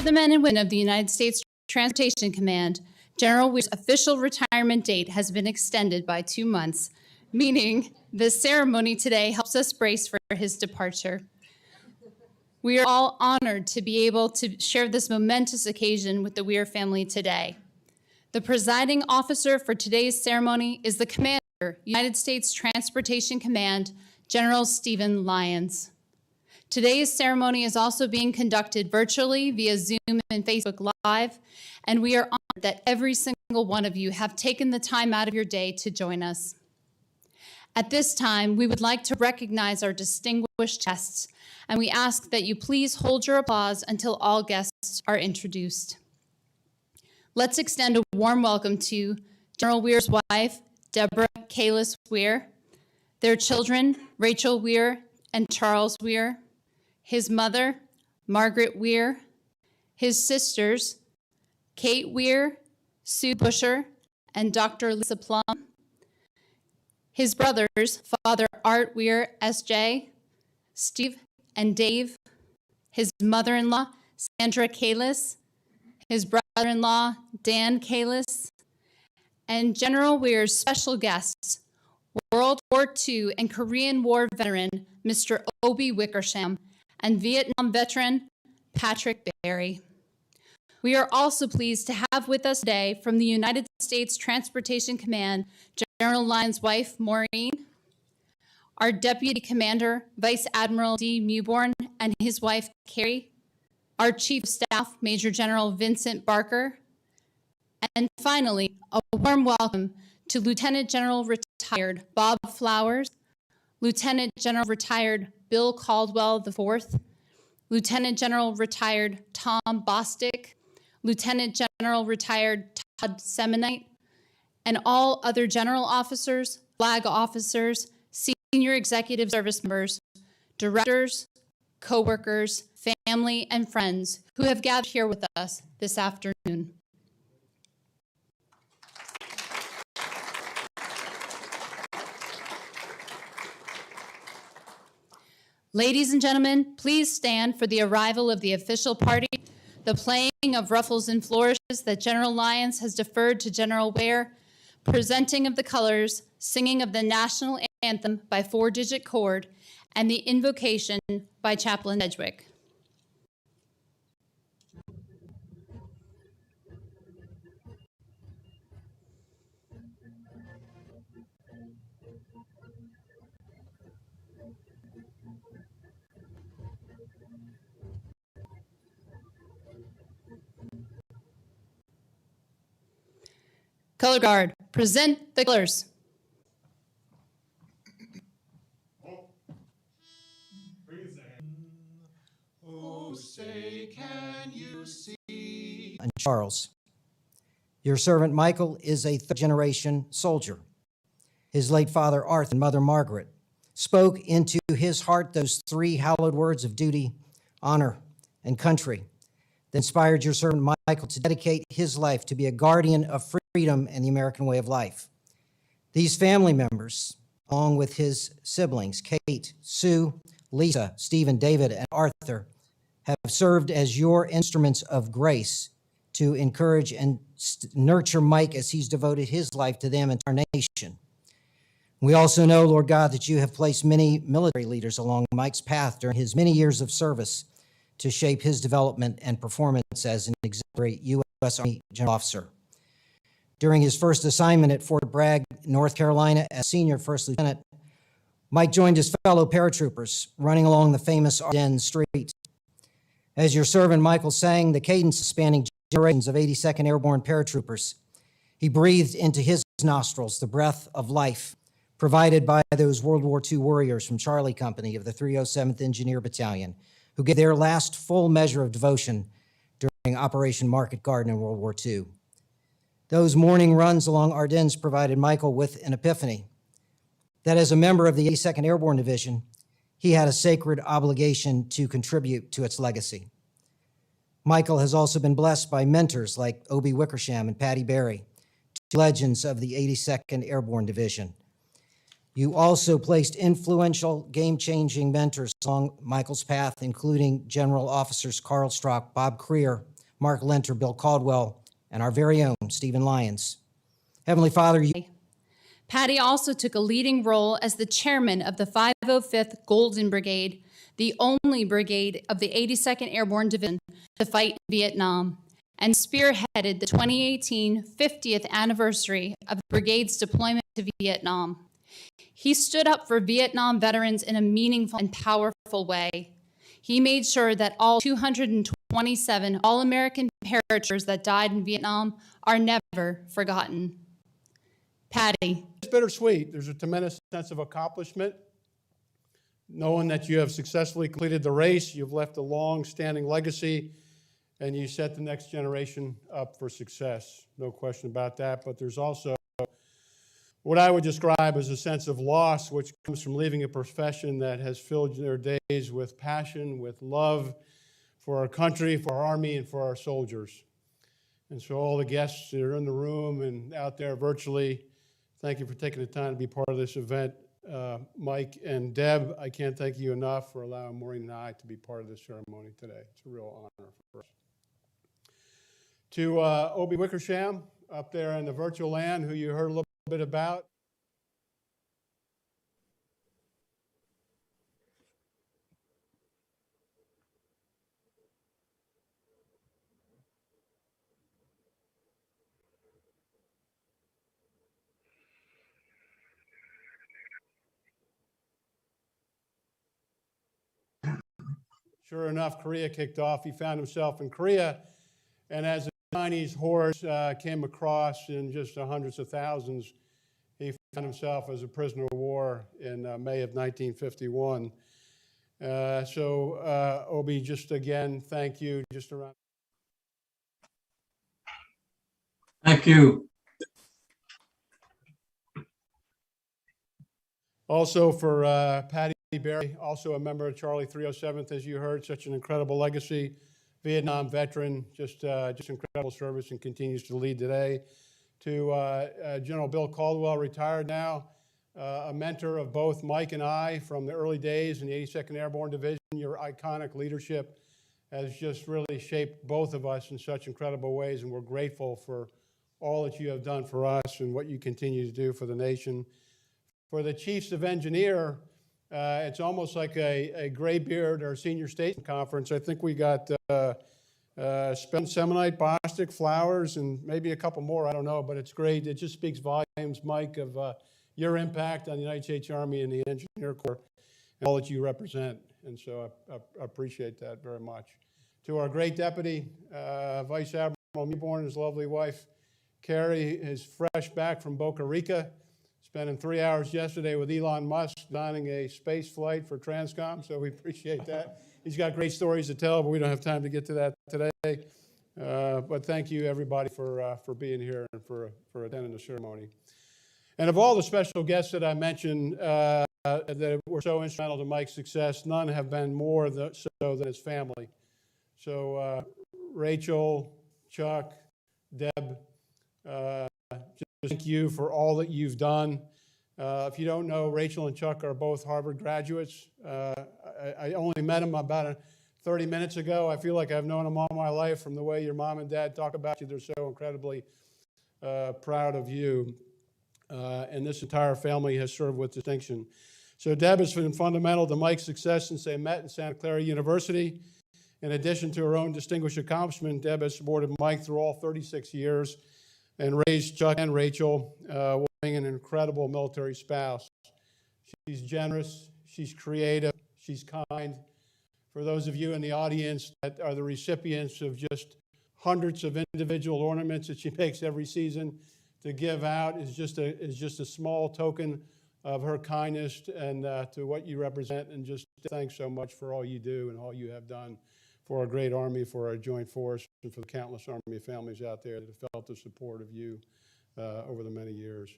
the men and women of the United States Transportation Command, General Wehr's official retirement date has been extended by 2 months, meaning the ceremony today helps us brace for his departure. We are all honored to be able to share this momentous occasion with the Wehr family today. The presiding officer for today's ceremony is the Commander, United States Transportation Command, General Stephen Lyons. Today's ceremony is also being conducted virtually via Zoom and Facebook Live, and we are honored that every single one of you have taken the time out of your day to join us. At this time, we would like to recognize our distinguished guests, and we ask that you please hold your applause until all guests are introduced. Let's extend a warm welcome to General Wehr's wife, Deborah Kalis Wehr, their children, Rachel Wehr and Charles Wehr, his mother, Margaret Wehr, his sisters, Kate Wehr, Sue Busher, and Dr. Lisa Plum, his brothers, Father Art Wehr, S.J., Steve and Dave, his mother-in-law, Sandra Kalis, his brother-in-law, Dan Kalis, and General Wehr's special guests, World War II and Korean War veteran, Mr. Obi Wickersham, and Vietnam veteran, Patrick Berry. We are also pleased to have with us today from the United States Transportation Command, General Lyons' wife, Maureen, our Deputy Commander, Vice Admiral D. Mewborn, and his wife, Carrie, our Chief of Staff, Major General Vincent Barker, and finally, a warm welcome to Lieutenant General Retired Bob Flowers, Lieutenant General Retired Bill Caldwell IV, Lieutenant General Retired Tom Bostick, Lieutenant General Retired Todd Semonite, and all other general officers, flag officers, senior executive service members, directors, co-workers, family, and friends who have gathered here with us this afternoon. Ladies and gentlemen, please stand for the arrival of the official party, the playing of ruffles and flourishes that General Lyons has deferred to General Wehr, presenting of the colors, singing of the national anthem by 4-digit chord, and the invocation by Chaplain Sedgwick. Color Guard, present the colors. Oh, say, can you see? And Charles. Your servant Michael is a third-generation soldier. His late father Arthur and mother Margaret spoke into his heart those 3 hallowed words of duty, honor, and country that inspired your servant Michael to dedicate his life to be a guardian of freedom and the American way of life. These family members, along with his siblings, Kate, Sue, Lisa, Stephen, David, and Arthur, have served as your instruments of grace to encourage and nurture Mike as he's devoted his life to them and to our nation. We also know, Lord God, that you have placed many military leaders along Mike's path during his many years of service to shape his development and performance as an exemplary U.S. Army general officer. During his first assignment at Fort Bragg, North Carolina, as senior first lieutenant, Mike joined his fellow paratroopers running along the famous Ardennes Street. As your servant Michael sang the cadence spanning generations of 82nd Airborne paratroopers, he breathed into his nostrils the breath of life provided by those World War II warriors from Charlie Company of the 307th Engineer Battalion, who gave their last full measure of devotion during Operation Market Garden in World War II. Those morning runs along Ardennes provided Michael with an epiphany that as a member of the 82nd Airborne Division, he had a sacred obligation to contribute to its legacy. Michael has also been blessed by mentors like Obi Wickersham and Patty Berry, 2 legends of the 82nd Airborne Division. You also placed influential, game-changing mentors along Michael's path, including General Officers Carl Strock, Bob Creer, Mark Lenter, Bill Caldwell, and our very own Stephen Lyons. Heavenly Father, you Patty also took a leading role as the chairman of the 505th Golden Brigade, the only brigade of the 82nd Airborne Division to fight in Vietnam, and spearheaded the 2018 50th anniversary of the brigade's deployment to Vietnam. He stood up for Vietnam veterans in a meaningful and powerful way. He made sure that all 227 All-American paratroopers that died in Vietnam are never forgotten. Patty. It's bittersweet. There's a tremendous sense of accomplishment. Knowing that you have successfully completed the race, you've left a long-standing legacy, and you set the next generation up for success. No question about that. But there's also what I would describe as a sense of loss, which comes from leaving a profession that has filled their days with passion, with love for our country, for our Army, and for our soldiers. And so all the guests that are in the room and out there virtually, thank you for taking the time to be part of this event. Mike and Deb, I can't thank you enough for allowing Maureen and I to be part of this ceremony today. It's a real honor for us. To Obie Wickersham up there in the virtual land, who you heard a little bit about. Sure enough, Korea kicked off. He found himself in Korea, and as the Chinese hordes came across in just hundreds of thousands, he found himself as a prisoner of war in May of 1951. Obie, just again, thank you. Just around. Thank you. Also for Patty Barry, also a member of Charlie 307th, as you heard, such an incredible legacy, Vietnam veteran, just incredible service and continues to lead today. To General Bill Caldwell, retired now, a mentor of both Mike and I from the early days in the 82nd Airborne Division. Your iconic leadership has just really shaped both of us in such incredible ways, and we're grateful for all that you have done for us and what you continue to do for the nation. For the Chiefs of Engineer, it's almost like a graybeard or senior state conference. I think we got Semonite, Bostic, Flowers, and maybe a couple more, I don't know, but it's great. It just speaks volumes, Mike, of your impact on the United States Army and the Engineer Corps and all that you represent. And so I appreciate that very much. To our great deputy, Vice Admiral Meeborn, his lovely wife, Carrie, is fresh back from Boca Rica, spending 3 hours yesterday with Elon Musk designing a space flight for TRANSCOM, so we appreciate that. He's got great stories to tell, but we don't have time to get to that today. But thank you, everybody, for being here and for attending the ceremony. And of all the special guests that I mentioned that were so instrumental to Mike's success, none have been more so than his family. So Rachel, Chuck, Deb, just thank you for all that you've done. If you don't know, Rachel and Chuck are both Harvard graduates. I only met them about 30 minutes ago. I feel like I've known them all my life from the way your mom and dad talk about you. They're so incredibly proud of you. And this entire family has served with distinction. So Deb has been fundamental to Mike's success since they met in Santa Clara University. In addition to her own distinguished accomplishment, Deb has supported Mike through all 36 years and raised Chuck and Rachel, being an incredible military spouse. She's generous, she's creative, she's kind. For those of you in the audience that are the recipients of just hundreds of individual ornaments that she makes every season, to give out is just a small token of her kindness and to what you represent. And just thanks so much for all you do and all you have done for our great Army, for our joint force, and for the countless Army families out there that have felt the support of you over the many years.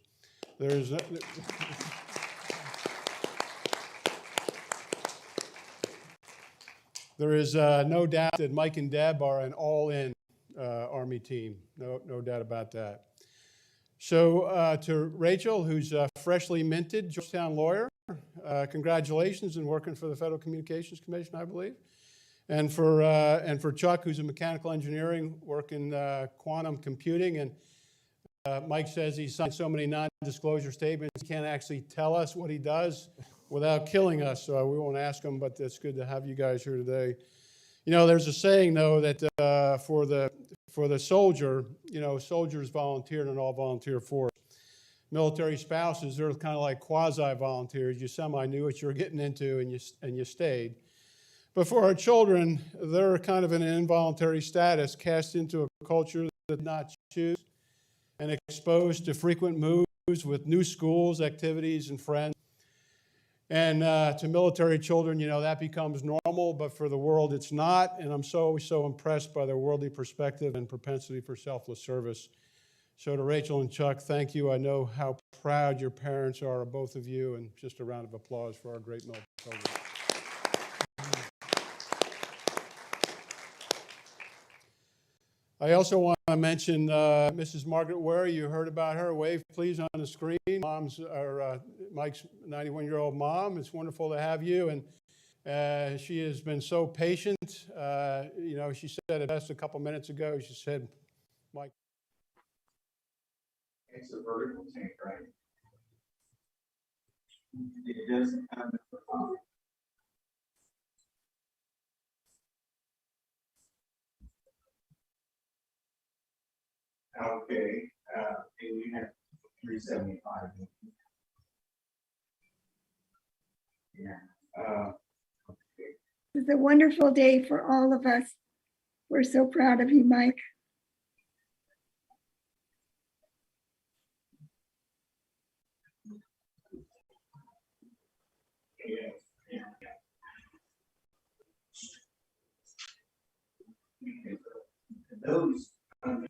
There is no doubt that Mike and Deb are an all-in Army team. No doubt about that. So to Rachel, who's a freshly minted Georgetown lawyer, congratulations in working for the Federal Communications Commission, I believe. And for Chuck, who's in mechanical engineering, working quantum computing. And Mike says he signed so many non-disclosure statements, he can't actually tell us what he does without killing us. So we won't ask him, but it's good to have you guys here today. You know, there's a saying, though, that for the soldier, you know, soldiers volunteer in an all-volunteer force. Military spouses, they're kind of like quasi-volunteers. You semi-knew what you were getting into, and you stayed. But for our children, they're kind of in an involuntary status, cast into a culture they did not choose, and exposed to frequent moves with new schools, activities, and friends. And to military children, you know, that becomes normal, but for the world, it's not. And I'm so impressed by their worldly perspective and propensity for selfless service. So to Rachel and Chuck, thank you. I know how proud your parents are of both of you, and just a round of applause for our great military children. I also want to mention Mrs. Margaret Wehr. You heard about her. Wave, please, on the screen. Mike's 91-year-old mom. It's wonderful to have you. And she has been so patient. You know, she said it best a couple minutes ago. She said, Mike. It's a vertical tank, right? It doesn't have the okay, and you have 375. Yeah. Okay. It's a wonderful day for all of us. We're so proud of you, Mike. Yeah. Those are.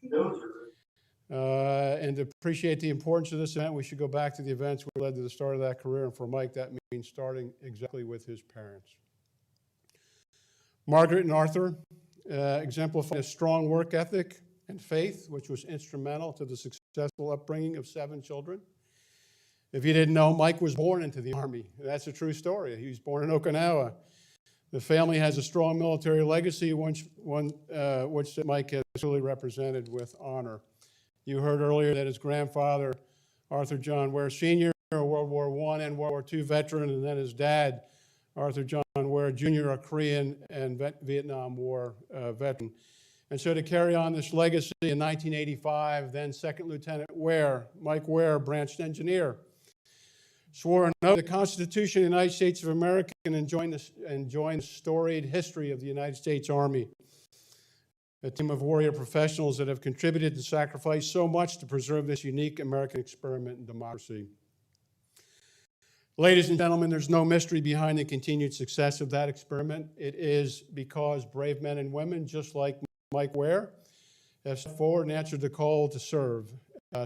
And to appreciate the importance of this event, we should go back to the events that led to the start of that career. And for Mike, that means starting exactly with his parents. Margaret and Arthur exemplified a strong work ethic and faith, which was instrumental to the successful upbringing of 7 children. If you didn't know, Mike was born into the Army. That's a true story. He was born in Okinawa. The family has a strong military legacy, which Mike has truly represented with honor. You heard earlier that his grandfather, Arthur John Wehr Sr., a World War I and World War II veteran, and then his dad, Arthur John Wehr Jr., a Korean and Vietnam War veteran. And so to carry on this legacy, in 1985, then Second Lieutenant Wehr, Mike Wehr, branched engineer, swore an oath to the Constitution of the United States of America and joined the storied history of the United States Army, a team of warrior professionals that have contributed and sacrificed so much to preserve this unique American experiment in democracy. Ladies and gentlemen, there's no mystery behind the continued success of that experiment. It is because brave men and women, just like Mike Wehr, have stepped forward and answered the call to serve,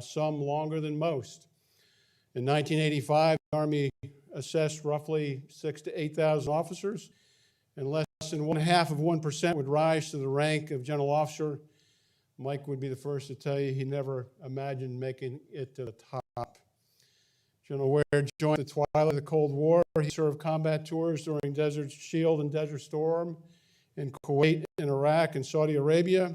some longer than most. In 1985, the Army assessed roughly 6,000 to 8,000 officers, and less than 0.5% would rise to the rank of general officer. Mike would be the first to tell you he never imagined making it to the top. General Wehr joined the twilight of the Cold War. He served combat tours during Desert Shield and Desert Storm in Kuwait, in Iraq, and Saudi Arabia,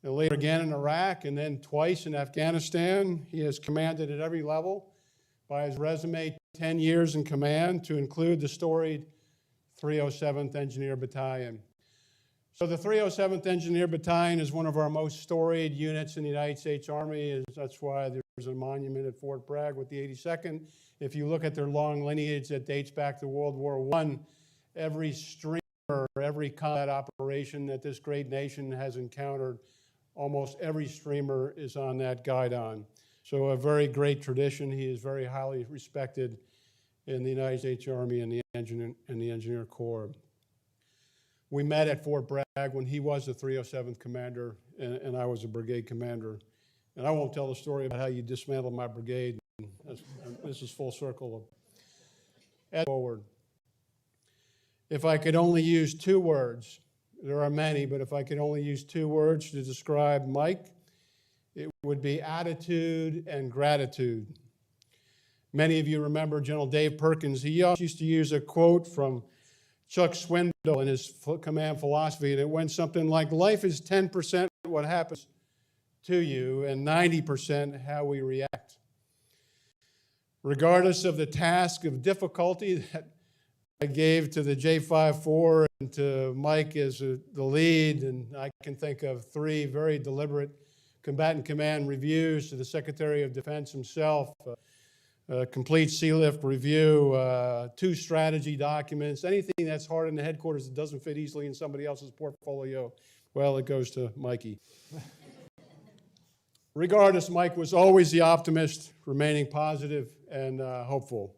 and later again in Iraq, and then twice in Afghanistan. He has commanded at every level. By his resume, 10 years in command, to include the storied 307th Engineer Battalion. So the 307th Engineer Battalion is one of our most storied units in the United States Army. That's why there's a monument at Fort Bragg with the 82nd. If you look at their long lineage that dates back to World War I, every streamer, every combat operation that this great nation has encountered, almost every streamer is on that guidon. So a very great tradition. He is very highly respected in the United States Army and the Engineer Corps. We met at Fort Bragg when he was the 307th commander and I was a brigade commander. And I won't tell the story about how you dismantled my brigade. This is full circle. Forward. If I could only use 2 words, there are many, but if I could only use 2 words to describe Mike, it would be attitude and gratitude. Many of you remember General Dave Perkins. He used to use a quote from Chuck Swindoll and his command philosophy, and it went something like, life is 10% what happens to you and 90% how we react. Regardless of the task of difficulty that I gave to the J54 and to Mike as the lead, and I can think of 3 very deliberate combatant command reviews to the Secretary of Defense himself, a complete sea lift review, 2 strategy documents, anything that's hard in the headquarters that doesn't fit easily in somebody else's portfolio, well, it goes to Mikey. Regardless, Mike was always the optimist, remaining positive and hopeful.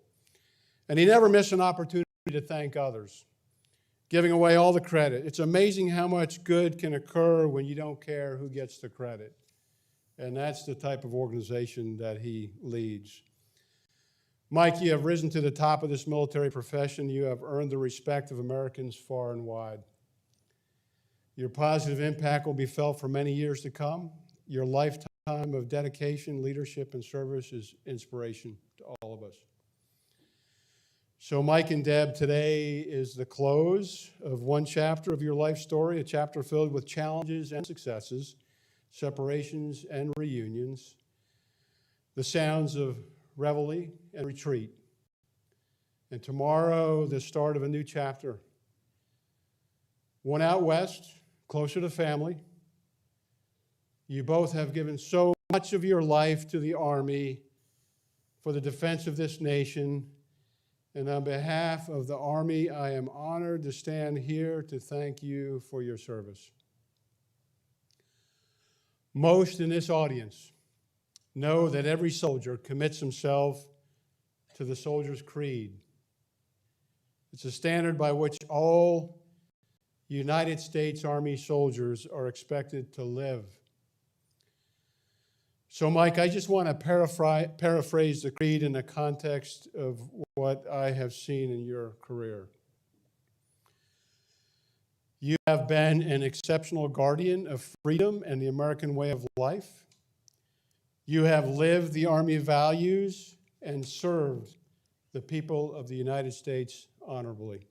And he never missed an opportunity to thank others, giving away all the credit. It's amazing how much good can occur when you don't care who gets the credit. And that's the type of organization that he leads. Mike, you have risen to the top of this military profession. You have earned the respect of Americans far and wide. Your positive impact will be felt for many years to come. Your lifetime of dedication, leadership, and service is inspiration to all of us. So Mike and Deb, today is the close of one chapter of your life story, a chapter filled with challenges and successes, separations and reunions, the sounds of reveille and retreat. And tomorrow, the start of a new chapter. One out west, closer to family. You both have given so much of your life to the Army for the defense of this nation. And on behalf of the Army, I am honored to stand here to thank you for your service. Most in this audience know that every soldier commits himself to the soldier's creed. It's a standard by which all United States Army soldiers are expected to live. So, Mike, I just want to paraphrase the creed in the context of what I have seen in your career. You have been an exceptional guardian of freedom and the American way of life. You have lived the Army values and served the people of the United States honorably.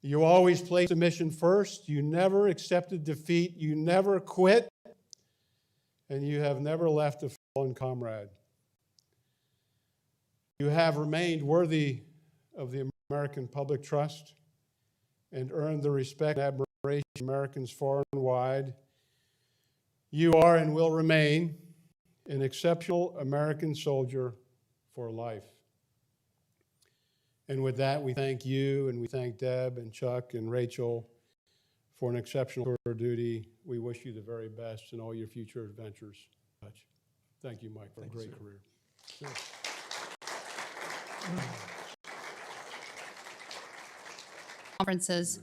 You always placed the mission first. You never accepted defeat. You never quit. And you have never left a fallen comrade. You have remained worthy of the American public trust and earned the respect and admiration of Americans far and wide. You are and will remain an exceptional American soldier for life. And with that, we thank you and we thank Deb and Chuck and Rachel for an exceptional tour of duty. We wish you the very best in all your future adventures. Thank you, Mike, for a great career. Sure. Conferences.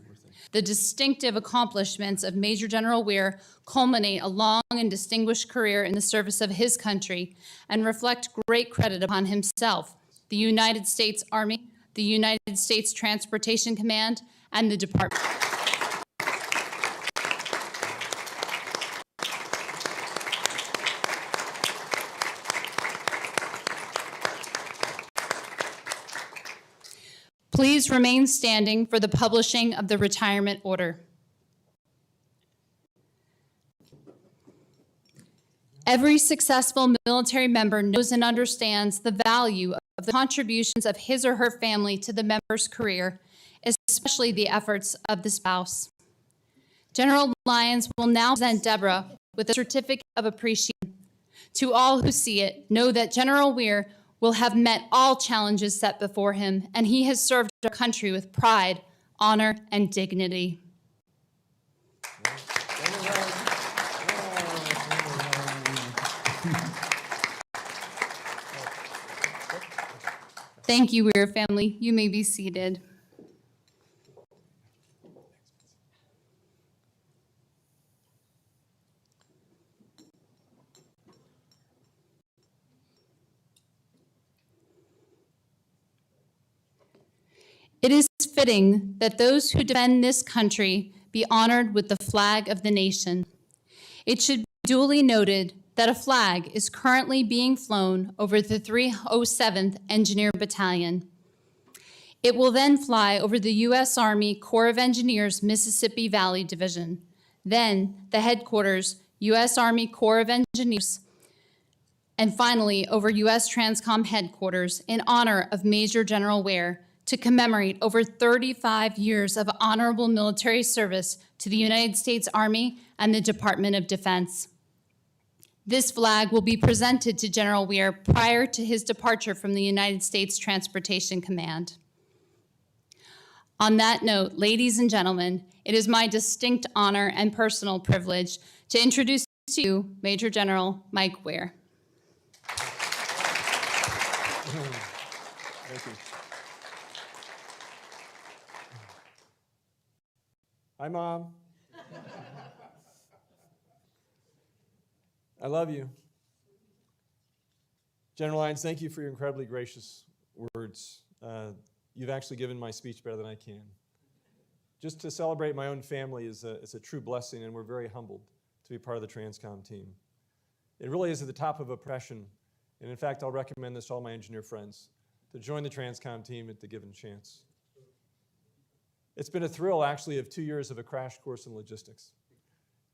The distinctive accomplishments of Major General Wehr culminate a long and distinguished career in the service of his country and reflect great credit upon himself, the United States Army, the United States Transportation Command, and the Department. Please remain standing for the publishing of the retirement order. Every successful military member knows and understands the value of the contributions of his or her family to the member's career, especially the efforts of the spouse. General Lyons will now present Deborah with a certificate of appreciation. To all who see it, know that General Wehr will have met all challenges set before him, and he has served our country with pride, honor, and dignity. Thank you, Wehr family. You may be seated. It is fitting that those who defend this country be honored with the flag of the nation. It should be duly noted that a flag is currently being flown over the 307th Engineer Battalion. It will then fly over the U.S. Army Corps of Engineers Mississippi Valley Division, then the headquarters, U.S. Army Corps of Engineers, and finally over U.S. TRANSCOM headquarters in honor of Major General Wehr to commemorate over 35 years of honorable military service to the United States Army and the Department of Defense. This flag will be presented to General Wehr prior to his departure from the United States Transportation Command. On that note, ladies and gentlemen, it is my distinct honor and personal privilege to introduce to you Major General Mike Wehr. Thank you. Hi, Mom. I love you. General Lyons, thank you for your incredibly gracious words. You've actually given my speech better than I can. Just to celebrate my own family is a true blessing, and we're very humbled to be part of the TRANSCOM team. It really is at the top of a profession, and in fact, I'll recommend this to all my engineer friends, to join the TRANSCOM team at the given chance. It's been a thrill, actually, of 2 years of a crash course in logistics.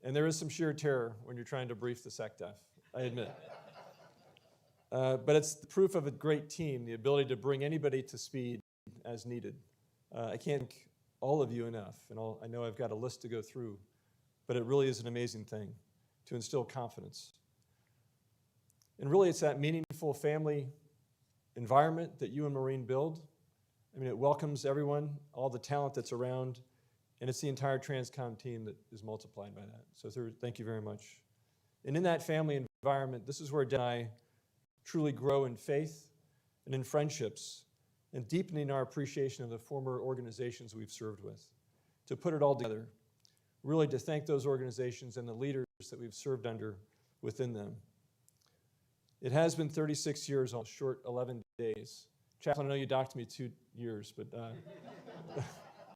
And there is some sheer terror when you're trying to brief the SecDef, I admit. But it's the proof of a great team, the ability to bring anybody to speed as needed. I can't thank all of you enough, and I know I've got a list to go through, but it really is an amazing thing to instill confidence. And really, it's that meaningful family environment that you and Marine build. I mean, it welcomes everyone, all the talent that's around, and it's the entire TRANSCOM team that is multiplied by that. So thank you very much. And in that family environment, this is where Dan and I truly grow in faith and in friendships and deepening our appreciation of the former organizations we've served with. To put it all together, really to thank those organizations and the leaders that we've served under within them. It has been 36 years on a short 11 days. Chaplain, I know you docked me 2 years, but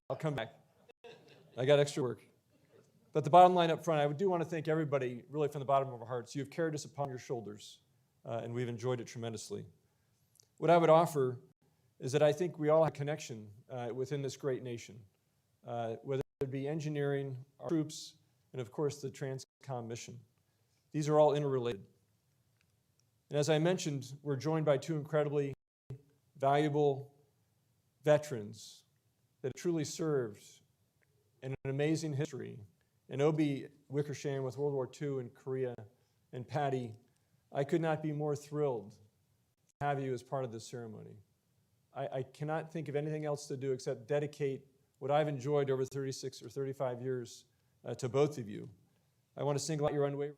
I'll come back. I got extra work. But the bottom line up front, I do want to thank everybody, really from the bottom of our hearts. You've carried us upon your shoulders, and we've enjoyed it tremendously. What I would offer is that I think we all have a connection within this great nation, whether it be engineering, our troops, and of course the TRANSCOM mission. These are all interrelated. And as I mentioned, we're joined by two incredibly valuable veterans that have truly served in an amazing history. And Obi Wickersham with World War II in Korea, and Patty, I could not be more thrilled to have you as part of this ceremony. I cannot think of anything else to do except dedicate what I've enjoyed over 36 or 35 years to both of you. I want to single out your unwavering.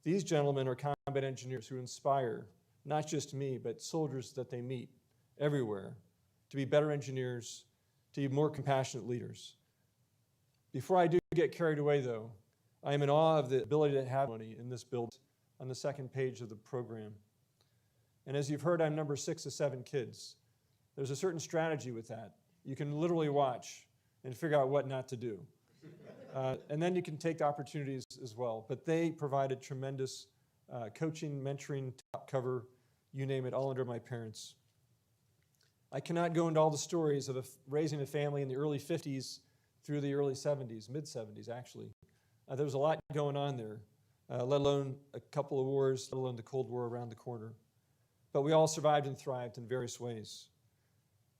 These gentlemen are combat engineers who inspire not just me, but soldiers that they meet everywhere to be better engineers, to be more compassionate leaders. Before I do get carried away, though, I am in awe of the ability to have money in this build on the second page of the program. And as you've heard, I'm number 6 of 7 kids. There's a certain strategy with that. You can literally watch and figure out what not to do. And then you can take opportunities as well. But they provided tremendous coaching, mentoring, top cover, you name it, all under my parents. I cannot go into all the stories of raising a family in the early 50s through the early 70s, mid-70s actually. There was a lot going on there, let alone a couple of wars, let alone the Cold War around the corner. But we all survived and thrived in various ways.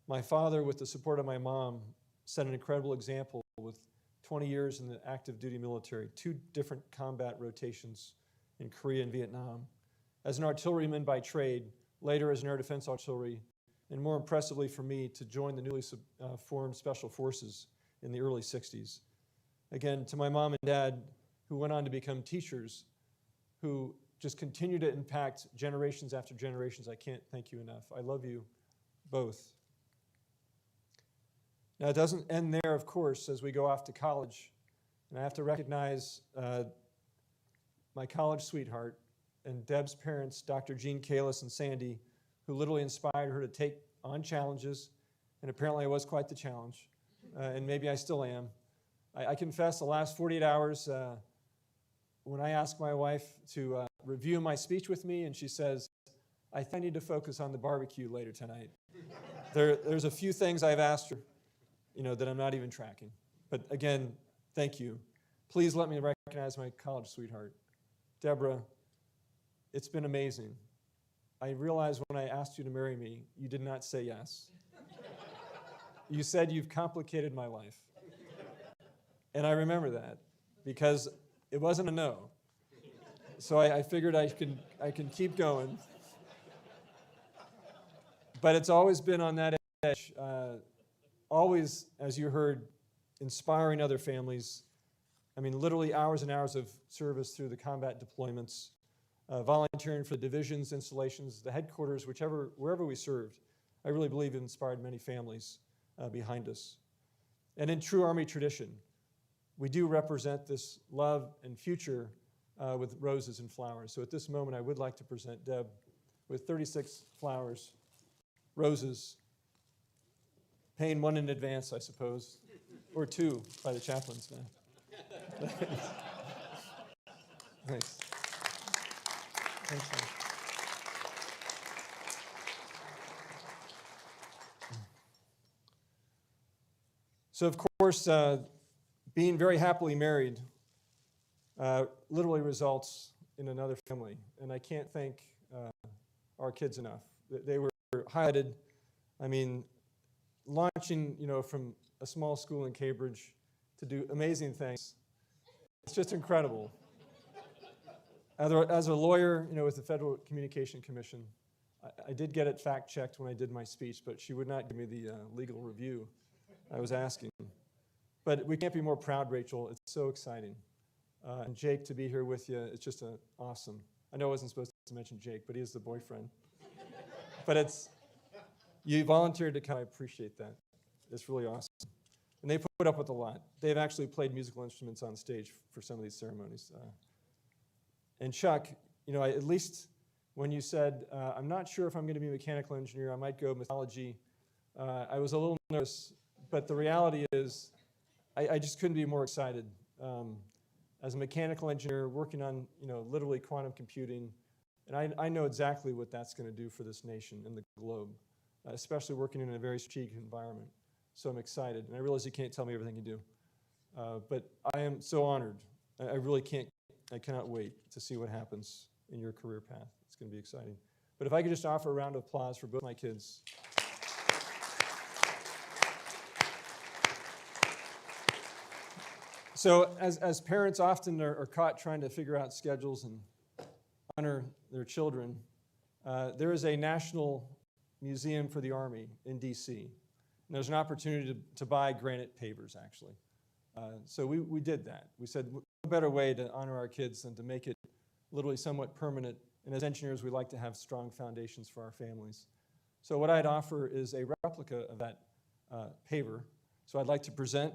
My father, with the support of my mom, set an incredible example with 20 years in the active duty military, 2 different combat rotations in Korea and Vietnam. As an artilleryman by trade, later as an air defense artillery, and more impressively for me, to join the newly formed Special Forces in the early 60s. Again, to my mom and dad, who went on to become teachers, who just continue to impact generations after generations, I can't thank you enough. I love you both. Now, it doesn't end there, of course, as we go off to college. And I have to recognize my college sweetheart and Deb's parents, Dr. Jean Kalis and Sandy, who literally inspired her to take on challenges. And apparently I was quite the challenge, and maybe I still am. I confess the last 48 hours, when I asked my wife to reviewing my speech with me, and she says, I think I need to focus on the barbecue later tonight. There's a few things I've asked her, that I'm not even tracking. But again, thank you. Please let me recognize my college sweetheart. Deborah, it's been amazing. I realized when I asked you to marry me, you did not say yes. You said you've complicated my life. And I remember that because it wasn't a no. So I figured I can keep going. But it's always been on that edge, always, as you heard, inspiring other families. I mean, literally hours and hours of service through the combat deployments, volunteering for the divisions, installations, the headquarters, wherever we served. I really believe it inspired many families behind us. And in true Army tradition, we do represent this love and future with roses and flowers. So at this moment, I would like to present Deb with 36 flowers, roses, paying one in advance, I suppose, or two by the chaplains now. Thanks. Thanks, man. So, of course, being very happily married literally results in another family. And I can't thank our kids enough. They were highlighted. I mean, launching, from a small school in Cambridge to do amazing things. It's just incredible. As a lawyer, with the Federal Communication Commission, I did get it fact-checked when I did my speech, but she would not give me the legal review I was asking. But we can't be more proud, Rachel. It's so exciting. And Jake, to be here with you, it's just awesome. I know I wasn't supposed to mention Jake, but he is the boyfriend. But you volunteered to come. I appreciate that. It's really awesome. And they put up with a lot. They've actually played musical instruments on stage for some of these ceremonies. And Chuck, at least when you said, I'm not sure if I'm going to be a mechanical engineer, I might go mythology, I was a little nervous. But the reality is, I just couldn't be more excited. As a mechanical engineer, working on, literally quantum computing, and I know exactly what that's going to do for this nation and the globe, especially working in a very strategic environment. So I'm excited, and I realize you can't tell me everything you do, but I am so honored. I cannot wait to see what happens in your career path. It's going to be exciting. But if I could just offer a round of applause for both my kids. So as parents often are caught trying to figure out schedules and honor their children, there is a National Museum for the Army in D.C. And there's an opportunity to buy granite pavers, actually. So we did that. We said, no better way to honor our kids than to make it literally somewhat permanent. And as engineers, we like to have strong foundations for our families. So what I'd offer is a replica of that paver. So I'd like to present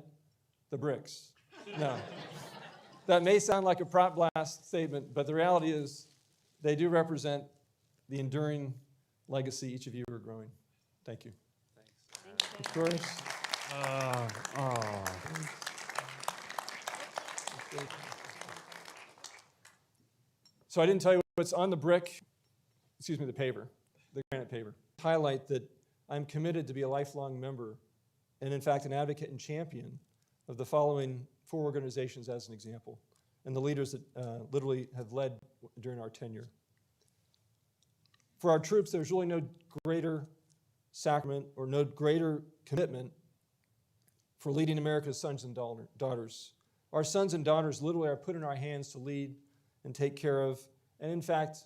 the bricks. No, that may sound like a prop blast statement, but the reality is they do represent the enduring legacy each of you are growing. Thank you. Thanks. Of course. So I didn't tell you what's on the brick, the paver, the granite paver. Highlight that I'm committed to be a lifelong member and, in fact, an advocate and champion of the following 4 organizations as an example, and the leaders that literally have led during our tenure. For our troops, there's really no greater sacrament or no greater commitment for leading America's sons and daughters. Our sons and daughters literally are put in our hands to lead and take care of, and in fact,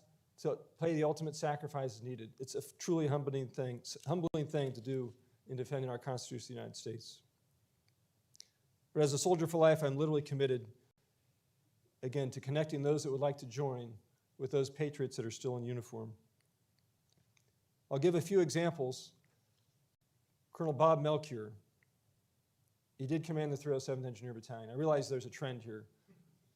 to pay the ultimate sacrifices needed. It's a truly humbling thing to do in defending our Constitution of the United States. But as a soldier for life, I'm literally committed, again, to connecting those that would like to join with those patriots that are still in uniform. I'll give a few examples. Colonel Bob Melchior, he did command the 307th Engineer Battalion. I realize there's a trend here.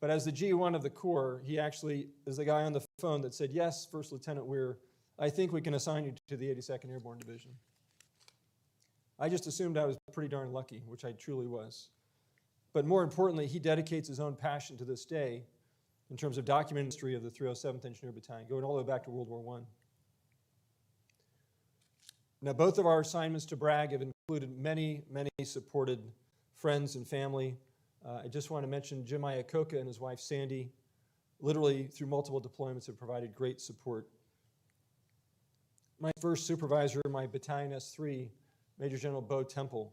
But as the G1 of the Corps, he actually is the guy on the phone that said, yes, First Lieutenant Wehr, I think we can assign you to the 82nd Airborne Division. I just assumed I was pretty darn lucky, which I truly was. But more importantly, he dedicates his own passion to this day in terms of documented history of the 307th Engineer Battalion, going all the way back to World War I. Now, both of our assignments to Bragg have included many, many supported friends and family. I just want to mention Jim Iacocca and his wife Sandy, literally through multiple deployments have provided great support. My first supervisor, my Battalion S3, Major General Bo Temple,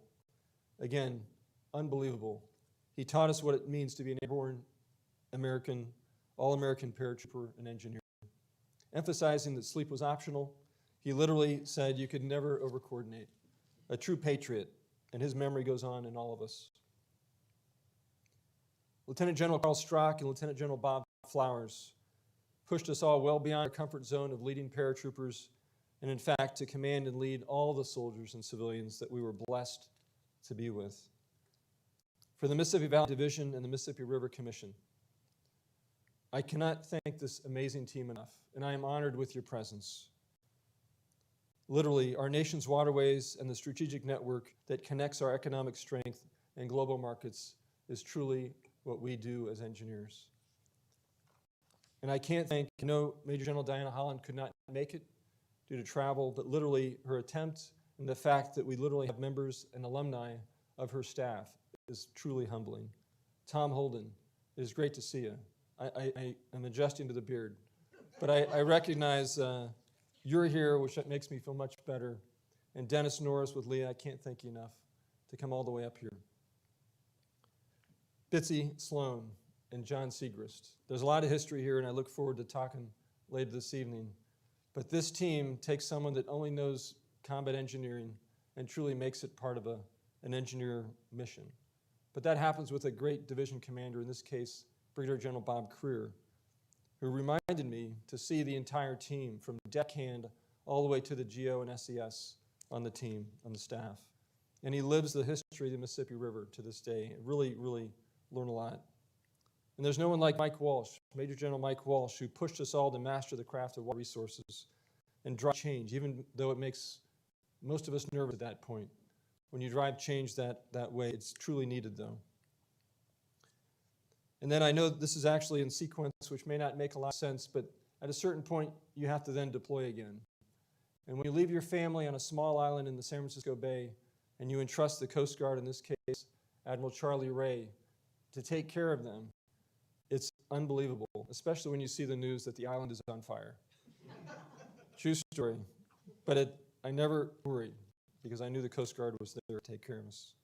again, unbelievable. He taught us what it means to be an airborne American, all-American paratrooper and engineer. Emphasizing that sleep was optional, he literally said you could never over-coordinate. A true patriot, and his memory goes on in all of us. Lieutenant General Carl Strock and Lieutenant General Bob Flowers pushed us all well beyond our comfort zone of leading paratroopers, and in fact, to command and lead all the soldiers and civilians that we were blessed to be with. For the Mississippi Valley Division and the Mississippi River Commission, I cannot thank this amazing team enough, and I am honored with your presence. Literally, our nation's waterways and the strategic network that connects our economic strength and global markets is truly what we do as engineers. And I can't thank, Major General Diana Holland could not make it due to travel, but literally her attempt and the fact that we literally have members and alumni of her staff is truly humbling. Tom Holden, it is great to see you. I am adjusting to the beard, but I recognize you're here, which makes me feel much better. And Dennis Norris with Leah, I can't thank you enough to come all the way up here. Bitsy Sloan and John Segrist. There's a lot of history here, and I look forward to talking later this evening. But this team takes someone that only knows combat engineering and truly makes it part of an engineer mission. But that happens with a great division commander, in this case, Brigadier General Bob Creer, who reminded me to see the entire team from deckhand all the way to the GO and SES on the team, on the staff. And he lives the history of the Mississippi River to this day. Really, really learn a lot. And there's no one like Mike Walsh, Major General Mike Walsh, who pushed us all to master the craft of water resources and drive change, even though it makes most of us nervous at that point. When you drive change that way, it's truly needed, though. And then I know this is actually in sequence, which may not make a lot of sense, but at a certain point, you have to then deploy again. And when you leave your family on a small island in the San Francisco Bay, and you entrust the Coast Guard, in this case, Admiral Charlie Ray, to take care of them, it's unbelievable, especially when you see the news that the island is on fire. True story. But I never worried, because I knew the Coast Guard was there to take care of us.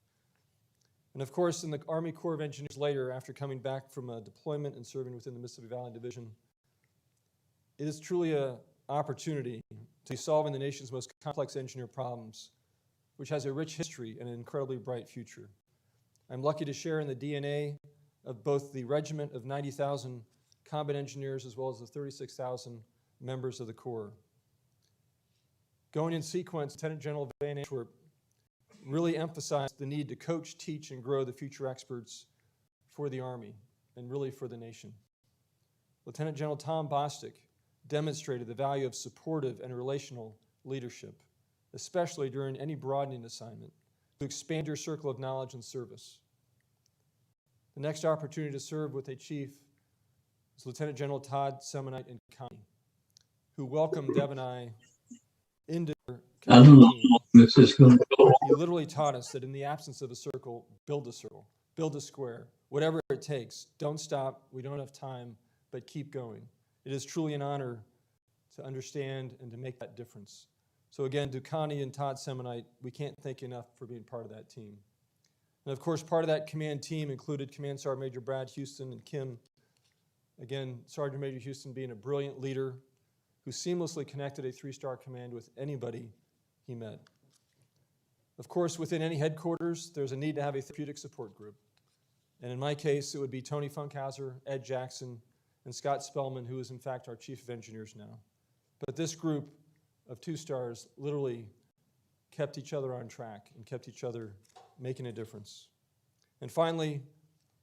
And of course, in the Army Corps of Engineers later, after coming back from a deployment and serving within the Mississippi Valley Division, it is truly an opportunity to be solving the nation's most complex engineer problems, which has a rich history and an incredibly bright future. I'm lucky to share in the DNA of both the regiment of 90,000 combat engineers as well as the 36,000 members of the Corps. Going in sequence, Lieutenant General Van Antwerp really emphasized the need to coach, teach, and grow the future experts for the Army and really for the nation. Lieutenant General Tom Bostic demonstrated the value of supportive and relational leadership, especially during any broadening assignment, to expand your circle of knowledge and service. The next opportunity to serve with a chief is Lieutenant General Todd Semonite in County, who welcomed Deb and I into their command team. He literally taught us that in the absence of a circle, build a square, whatever it takes. Don't stop, we don't have time, but keep going. It is truly an honor to understand and to make that difference. So again, to Connie and Todd Semonite, we can't thank you enough for being part of that team. And of course, part of that command team included Command Sergeant Major Brad Houston and Kim. Again, Sergeant Major Houston being a brilliant leader who seamlessly connected a 3-star command with anybody he met. Of course, within any headquarters, there's a need to have a therapeutic support group. And in my case, it would be Tony Funkhauser, Ed Jackson, and Scott Spellman, who is in fact our Chief of Engineers now. But this group of 2-stars literally kept each other on track and kept each other making a difference. And finally,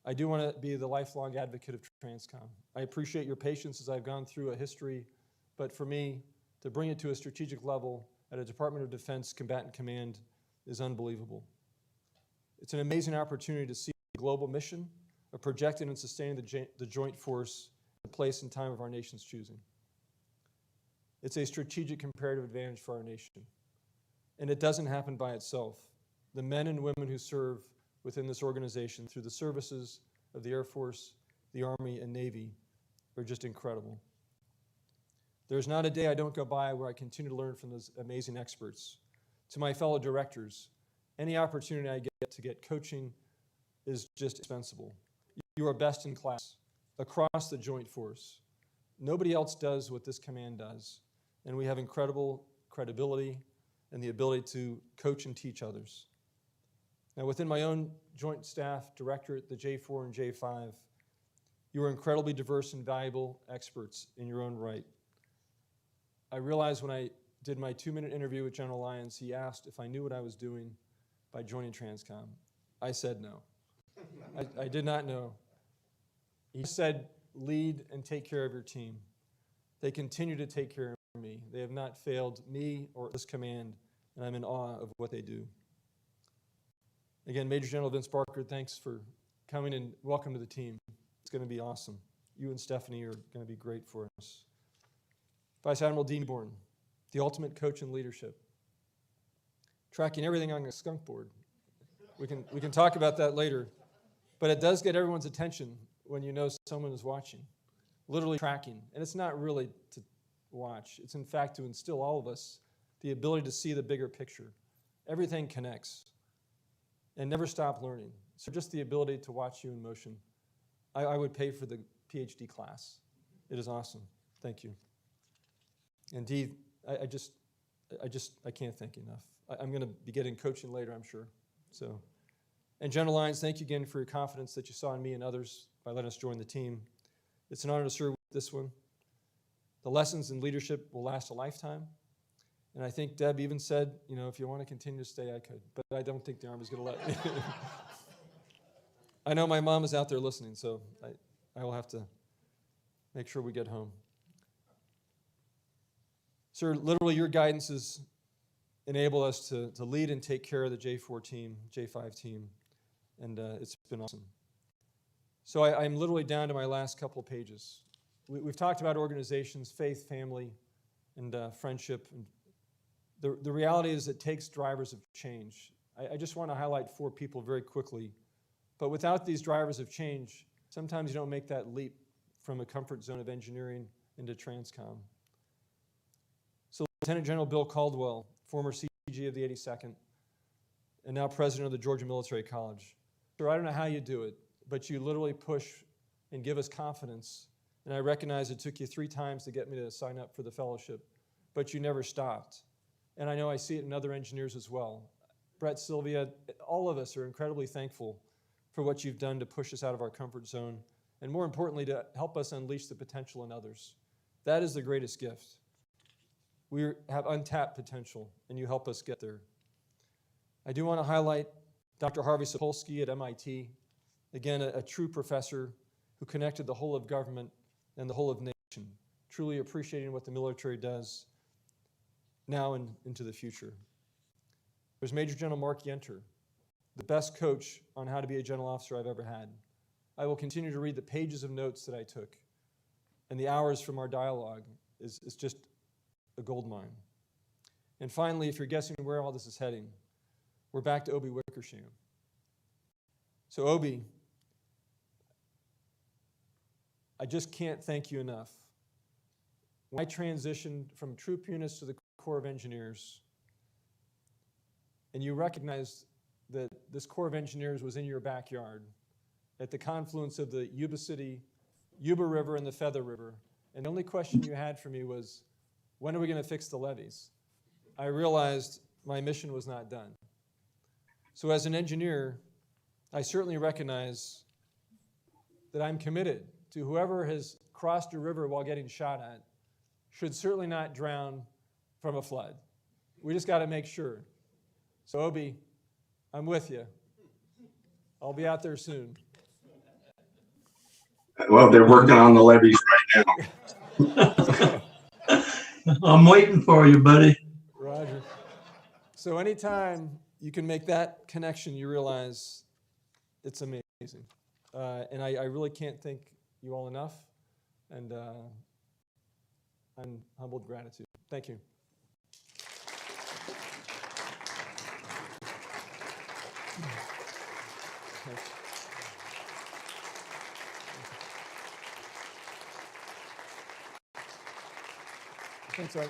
I do want to be the lifelong advocate of TRANSCOM. I appreciate your patience as I've gone through a history, but for me, to bring it to a strategic level at a Department of Defense combatant command is unbelievable. It's an amazing opportunity to see the global mission of projecting and sustaining the joint force the place and time of our nation's choosing. It's a strategic comparative advantage for our nation. And it doesn't happen by itself. The men and women who serve within this organization through the services of the Air Force, the Army, and Navy are just incredible. There's not a day I don't go by where I continue to learn from those amazing experts. To my fellow directors, any opportunity I get to get coaching is just indispensable. You are best in class across the Joint Force. Nobody else does what this command does, and we have incredible credibility and the ability to coach and teach others. Now, within my own Joint Staff Directorate, the J4 and J5, you are incredibly diverse and valuable experts in your own right. I realized when I did my 2-minute interview with General Lyons, he asked if I knew what I was doing by joining TRANSCOM. I said no. I did not know. He said, lead and take care of your team. They continue to take care of me. They have not failed me or this command, and I'm in awe of what they do. Again, Major General Vince Barker, thanks for coming and welcome to the team. It's going to be awesome. You and Stephanie are going to be great for us. Vice Admiral Dean Bourne, the ultimate coach in leadership. Tracking everything on a skunk board. We can talk about that later. But it does get everyone's attention when you know someone is watching. Literally tracking. And it's not really to watch. It's in fact to instill all of us the ability to see the bigger picture. Everything connects. And never stop learning. So just the ability to watch you in motion. I would pay for the PhD class. It is awesome. Thank you. And Dee, I can't thank you enough. I'm going to be getting coaching later, I'm sure. So, and General Lyons, thank you again for your confidence that you saw in me and others by letting us join the team. It's an honor to serve with this one. The lessons in leadership will last a lifetime. And I think Deb even said, you know, if you want to continue to stay, I could. But I don't think the Army's going to let me. I know my mom is out there listening, so I will have to make sure we get home. Sir, literally your guidances enable us to lead and take care of the J4 team, J5 team, and it's been awesome. So I'm literally down to my last couple of pages. We've talked about organizations, faith, family, and friendship. And the reality is it takes drivers of change. I just want to highlight 4 people very quickly. But without these drivers of change, sometimes you don't make that leap from a comfort zone of engineering into TRANSCOM. So Lieutenant General Bill Caldwell, former CG of the 82nd, and now president of the Georgia Military College. Sir, I don't know how you do it, but you literally push and give us confidence. And I recognize it took you 3 times to get me to sign up for the fellowship, but you never stopped. And I know I see it in other engineers as well. Brett, Sylvia, all of us are incredibly thankful for what you've done to push us out of our comfort zone, and more importantly, to help us unleash the potential in others. That is the greatest gift. We have untapped potential, and you help us get there. I do want to highlight Dr. Harvey Sapolsky at MIT, again, a true professor who connected the whole of government and the whole of nation, truly appreciating what the military does now and into the future. There's Major General Mark Yenter, the best coach on how to be a general officer I've ever had. I will continue to read the pages of notes that I took, and the hours from our dialogue is just a gold mine. And finally, if you're guessing where all this is heading, we're back to Obi Wickersham. So Obi, I just can't thank you enough. When I transitioned from troop units to the Corps of Engineers, and you recognized that this Corps of Engineers was in your backyard at the confluence of the Yuba City, Yuba River, and the Feather River, and the only question you had for me was, when are we going to fix the levees? I realized my mission was not done. So as an engineer, I certainly recognize that I'm committed to whoever has crossed a river while getting shot at should certainly not drown from a flood. We just got to make sure. So Obi, I'm with you. I'll be out there soon. Well, they're working on the levees right now. I'm waiting for you, buddy. Roger. So anytime you can make that connection, you realize it's amazing. And I really can't thank you all enough. and humbled gratitude. Thank you. Thanks, Art.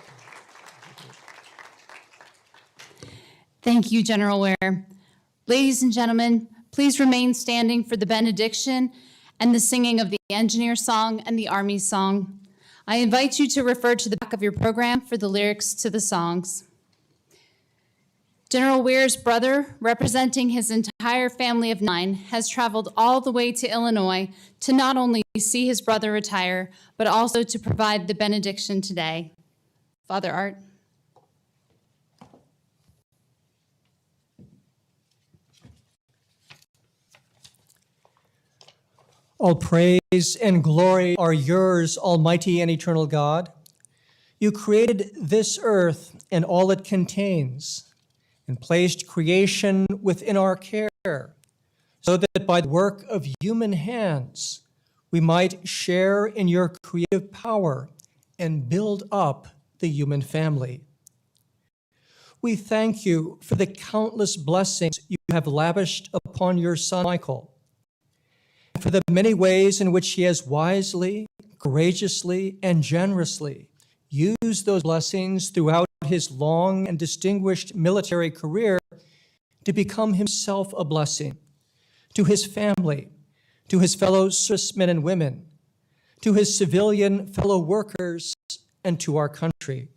Thank you, General Wehr. Ladies and gentlemen, please remain standing for the benediction and the singing of the engineer song and the Army song. I invite you to refer to the back of your program for the lyrics to the songs. General Wehr's brother, representing his entire family of 9, has traveled all the way to Illinois to not only see his brother retire, but also to provide the benediction today. Father Art. All praise and glory are yours, Almighty and eternal God. You created this earth and all it contains, and placed creation within our care, so that by the work of human hands, we might share in your creative power and build up the human family. We thank you for the countless blessings you have lavished upon your son, Michael, and for the many ways in which he has wisely, courageously, and generously used those blessings throughout his long and distinguished military career to become himself a blessing to his family, to his fellow servicemen and women, to his civilian fellow workers, and to our country.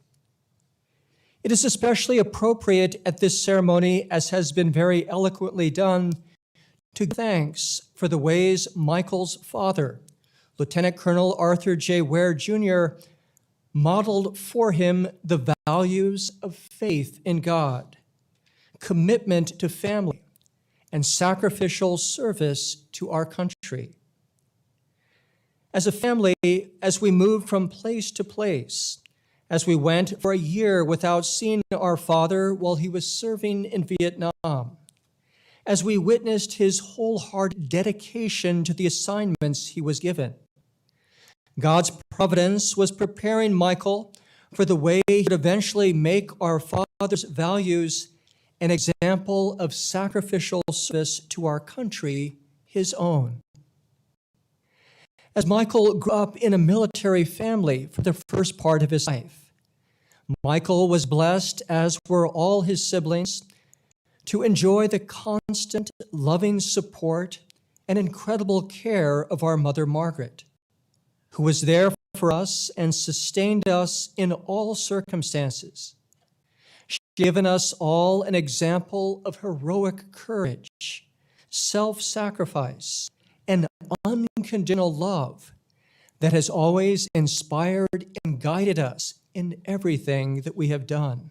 It is especially appropriate at this ceremony, as has been very eloquently done, to give thanks for the ways Michael's father, Lieutenant Colonel Arthur J. Wehr, Jr., modeled for him the values of faith in God, commitment to family, and sacrificial service to our country. As a family, as we moved from place to place, as we went for a year without seeing our father while he was serving in Vietnam, as we witnessed his wholehearted dedication to the assignments he was given, God's providence was preparing Michael for the way he would eventually make our father's values an example of sacrificial service to our country his own. As Michael grew up in a military family for the first part of his life, Michael was blessed, as were all his siblings, to enjoy the constant, loving support and incredible care of our mother, Margaret, who was there for us and sustained us in all circumstances. She has given us all an example of heroic courage, self-sacrifice, and unconditional love that has always inspired and guided us in everything that we have done.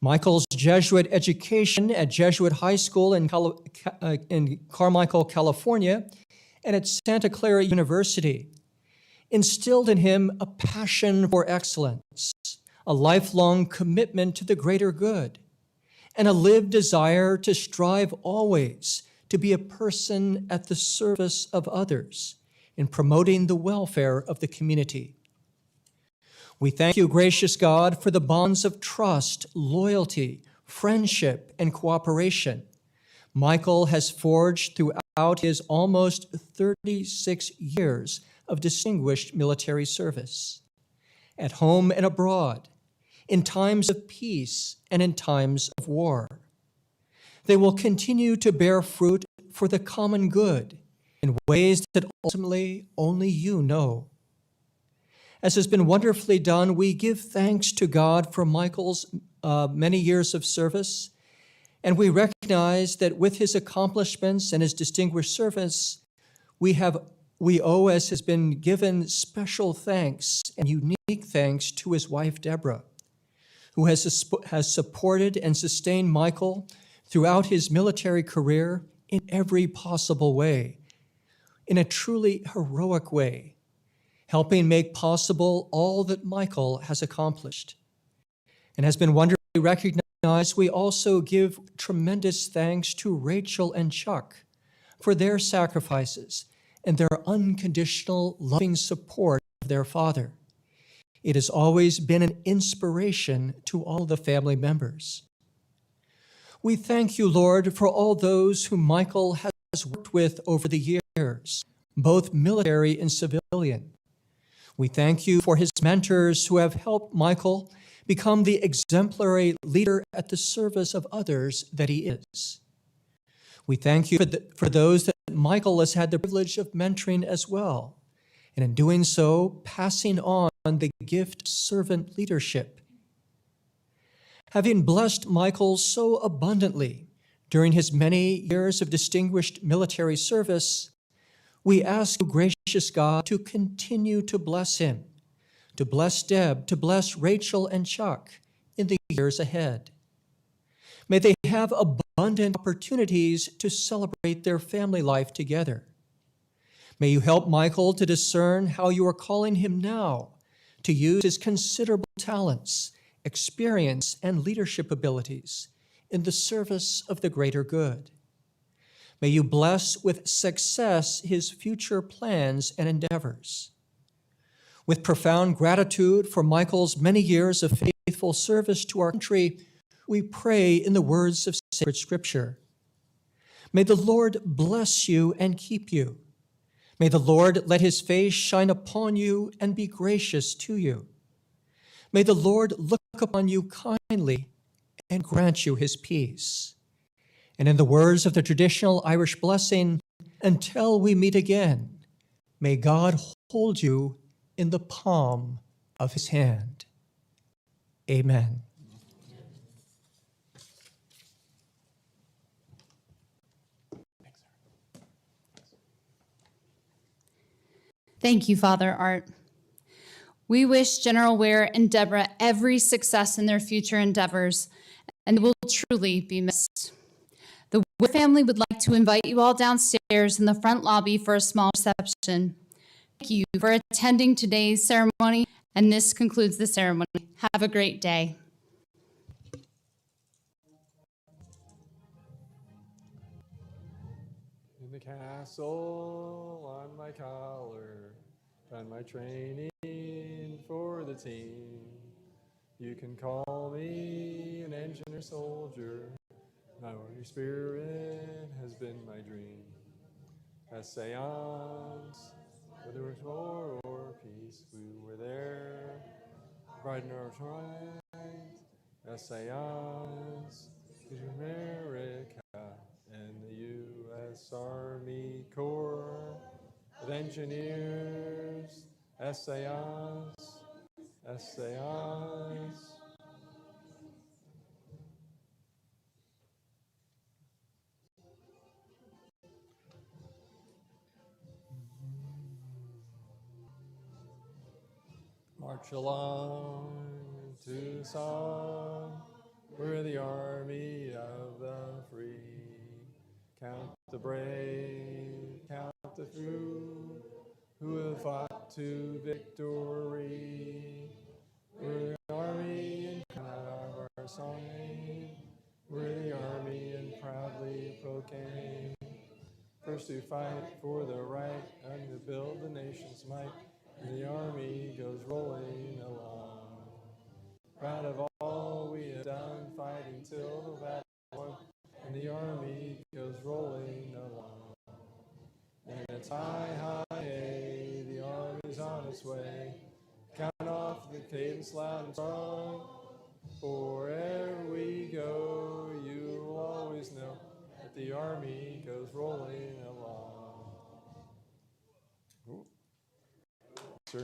Michael's Jesuit education at Jesuit High School in Carmichael, California, and at Santa Clara University instilled in him a passion for excellence, a lifelong commitment to the greater good, and a lived desire to strive always to be a person at the service of others in promoting the welfare of the community. We thank you, gracious God, for the bonds of trust, loyalty, friendship, and cooperation Michael has forged throughout his almost 36 years of distinguished military service, at home and abroad, in times of peace and in times of war. They will continue to bear fruit for the common good in ways that ultimately only you know. As has been wonderfully done, we give thanks to God for Michael's many years of service, and we recognize that with his accomplishments and his distinguished service, we owe, as has been given, special thanks and unique thanks to his wife, Deborah, who has supported and sustained Michael throughout his military career in every possible way, in a truly heroic way, helping make possible all that Michael has accomplished. And has been wonderfully recognized, we also give tremendous thanks to Rachel and Chuck for their sacrifices and their unconditional loving support of their father. It has always been an inspiration to all the family members. We thank you, Lord, for all those whom Michael has worked with over the years, both military and civilian. We thank you for his mentors who have helped Michael become the exemplary leader at the service of others that he is. We thank you for those that Michael has had the privilege of mentoring as well, and in doing so, passing on the gift of servant leadership. Having blessed Michael so abundantly during his many years of distinguished military service, we ask you, gracious God, to continue to bless him, to bless Deb, to bless Rachel and Chuck in the years ahead. May they have abundant opportunities to celebrate their family life together. May you help Michael to discern how you are calling him now to use his considerable talents, experience, and leadership abilities in the service of the greater good. May you bless with success his future plans and endeavors. With profound gratitude for Michael's many years of faithful service to our country, we pray in the words of sacred Scripture. May the Lord bless you and keep you. May the Lord let his face shine upon you and be gracious to you. May the Lord look upon you kindly and grant you his peace. And in the words of the traditional Irish blessing, until we meet again, may God hold you in the palm of his hand. Amen. Thank you, Father Art. We wish General Wehr and Deborah every success in their future endeavors, and they will truly be missed. The Wehr family would like to invite you all downstairs in the front lobby for a small reception. Thank you for attending today's ceremony, and this concludes the ceremony. Have a great day. In the castle on my collar, done my training for the team. You can call me an engineer soldier. My warrior spirit has been my dream. Essayons, whether it's war or peace, we were there, riding our triumph. Essayons, to America and the U.S. Army Corps of Engineers. Essayons, essayons. March along to the song, we're the army of the free. Count the brave, count the few, who have fought to victory. We're the army and proud of our song. We're the army and proudly proclaim. First to fight for the right and to build the nation's might. And the army goes rolling along. Proud of all we have done, fighting till the battle won. And the army goes rolling along. And it's high, high, hey, the army's on its way. Count off the cadence loud and strong. Wherever we go, you will always know that the army goes rolling along. Ooh. Sure.